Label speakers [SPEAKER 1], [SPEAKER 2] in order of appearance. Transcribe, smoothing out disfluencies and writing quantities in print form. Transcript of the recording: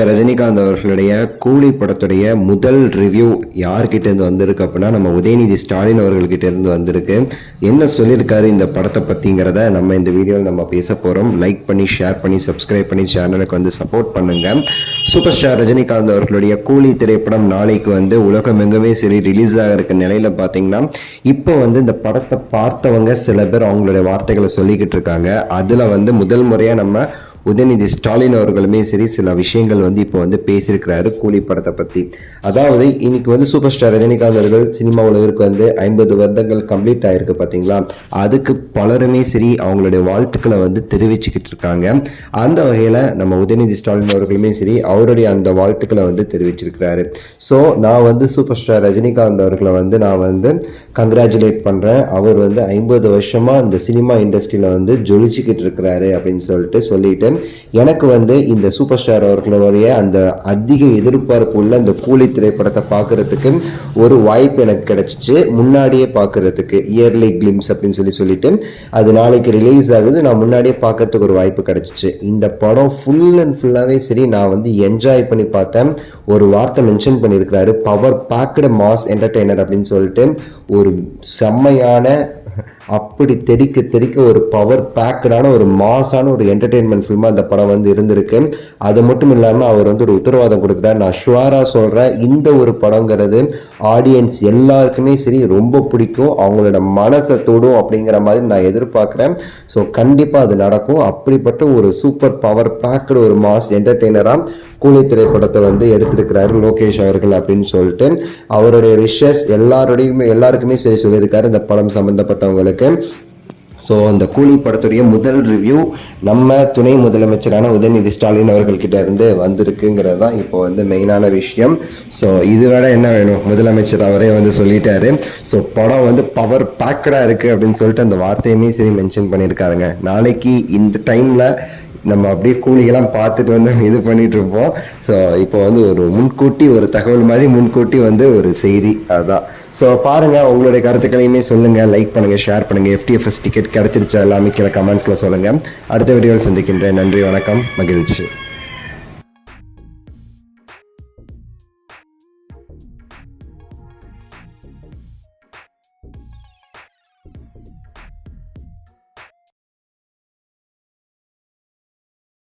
[SPEAKER 1] ரஜினிகாந்த் அவர்களுடைய கூலி படத்துடைய முதல் ரிவ்யூ யார்கிட்ட இருந்து வந்திருக்கு அப்படின்னா நம்ம உதயநிதி ஸ்டாலின் அவர்கள்கிட்ட இருந்து வந்திருக்கு. என்ன சொல்லியிருக்காரு இந்த படத்தை பற்றிங்கிறத நம்ம இந்த வீடியோவில் நம்ம பேச போகிறோம். லைக் பண்ணி ஷேர் பண்ணி சப்ஸ்கிரைப் பண்ணி சேனலுக்கு வந்து சப்போர்ட் பண்ணுங்க. சூப்பர் ஸ்டார் ரஜினிகாந்த் அவர்களுடைய கூலி திரைப்படம் நாளைக்கு வந்து உலகம் எங்குமே சரி ரிலீஸ் ஆக இருக்க நிலையில பார்த்தீங்கன்னா இப்போ வந்து இந்த படத்தை பார்த்தவங்க சில பேர் அவங்களுடைய வார்த்தைகளை சொல்லிக்கிட்டு இருக்காங்க. அதில் வந்து முதல் முறையாக நம்ம உதயநிதி ஸ்டாலின் அவர்களுமே சரி சில விஷயங்கள் வந்து இப்போ வந்து பேசியிருக்கிறாரு கூலி படத்தை பற்றி. அதாவது இன்னைக்கு வந்து சூப்பர் ஸ்டார் ரஜினிகாந்த் அவர்கள் சினிமா உலகிற்கு வந்து 50 வருடங்கள் கம்ப்ளீட் ஆயிருக்கு பார்த்தீங்களா. அதுக்கு பலருமே சரி அவங்களுடைய வாழ்த்துக்களை வந்து தெரிவிச்சுக்கிட்டு இருக்காங்க. அந்த வகையில் நம்ம உதயநிதி ஸ்டாலின் அவர்களுமே சரி அவருடைய அந்த வாழ்த்துக்களை வந்து தெரிவிச்சிருக்கிறாரு. ஸோ நான் வந்து சூப்பர் ஸ்டார் ரஜினிகாந்த் அவர்களை வந்து நான் வந்து கங்க்ராச்சுலேட் பண்ணுறேன். அவர் வந்து 50 வருஷமாக இந்த சினிமா இண்டஸ்ட்ரியில் வந்து ஜொலிச்சுக்கிட்டு இருக்கிறாரு அப்படின்னு சொல்லிட்டு எனக்கு வந்து இந்த சூப்பர் ஸ்டார் அவர்களுடைய அந்த அதிக எதிர்பார்ப்பு உள்ள இந்த கூலி திரைப்படத்தை பார்க்கறதுக்கு ஒரு வாய்ப்பு எனக்கு கிடைச்சிச்சு. முன்னாடியே பார்க்கறதுக்கு இயர்லி கிளிம்ஸ் அப்படின்னு சொல்லிட்டு அது நாளைக்கு ரிலீஸ் ஆகுது. நான் முன்னாடியே பார்க்கறதுக்கு ஒரு வாய்ப்பு கிடைச்சிச்சு. இந்த படம் ஃபுல் அண்ட் ஃபுல்லாகவே சரி நான் வந்து என்ஜாய் பண்ணி பார்த்தேன். ஒரு வார்த்தை மென்ஷன் பண்ணியிருக்கிறாரு, பவர் பேக்டு மாஸ் என்டர்டெய்னர் அப்படின்னு சொல்லிட்டு. ஒரு செம்மையான அப்படி தெறிக்க ஒரு பவர் பேக்கடான ஒரு மாஸான ஒரு என்டர்டெயின்மெண்ட் ஃபில்மா அந்த படம் வந்து இருந்திருக்கு. அது மட்டும் இல்லாமல் அவர் வந்து ஒரு உத்தரவாதம் கொடுக்குறாரு. நான் ஷுவரா சொல்றேன், இந்த ஒரு படங்கிறது ஆடியன்ஸ் எல்லாருக்குமே சரி ரொம்ப பிடிக்கும், அவங்களோட மனசை தொடும் அப்படிங்கிற மாதிரி நான் எதிர்பார்க்குறேன். ஸோ கண்டிப்பாக அது நடக்கும். அப்படிப்பட்ட ஒரு சூப்பர் பவர் பேக்கடு ஒரு மாஸ் என்டர்டெய்னராக கூலி திரைப்படத்தை வந்து எடுத்திருக்கிறாரு லோகேஷ் அவர்கள் அப்படின்னு சொல்லிட்டு அவருடைய விஷஸ் எல்லாருக்குமே சரி சொல்லியிருக்காரு இந்த படம் சம்பந்தப்பட்டவங்களுக்கு. ஸோ அந்த கூலி படத்துடைய முதல் ரிவ்யூ நம்ம துணை முதலமைச்சரான உதயநிதி ஸ்டாலின் அவர்கள்கிட்ட இருந்து வந்திருக்குங்கிறது தான் இப்போ வந்து மெயினான விஷயம். ஸோ இது வேற என்ன வேணும், முதலமைச்சர் அவரே வந்து சொல்லிட்டாரு. ஸோ படம் வந்து பவர் பேக்கடாக இருக்குது அப்படின்னு சொல்லிட்டு அந்த வார்த்தையுமே சரி மென்ஷன் பண்ணியிருக்காருங்க. நாளைக்கு இந்த டைமில் நம்ம அப்படியே கூலிகளாம் பார்த்துட்டு வந்து இது பண்ணிட்டு இருப்போம். ஸோ இப்போ வந்து ஒரு முன்கூட்டி ஒரு தகவல் மாதிரி முன்கூட்டி வந்து ஒரு செய்தி அதுதான். ஸோ பாருங்க, உங்களுடைய கருத்துக்களையுமே சொல்லுங்க, லைக் பண்ணுங்க, ஷேர் பண்ணுங்க. FTFS டிக்கெட் கிடைச்சிருச்சா எல்லாமே கீழே கமெண்ட்ஸ்ல சொல்லுங்க. அடுத்த வீடியோவில் சந்திக்கின்றேன். நன்றி, வணக்கம், மகிழ்ச்சி.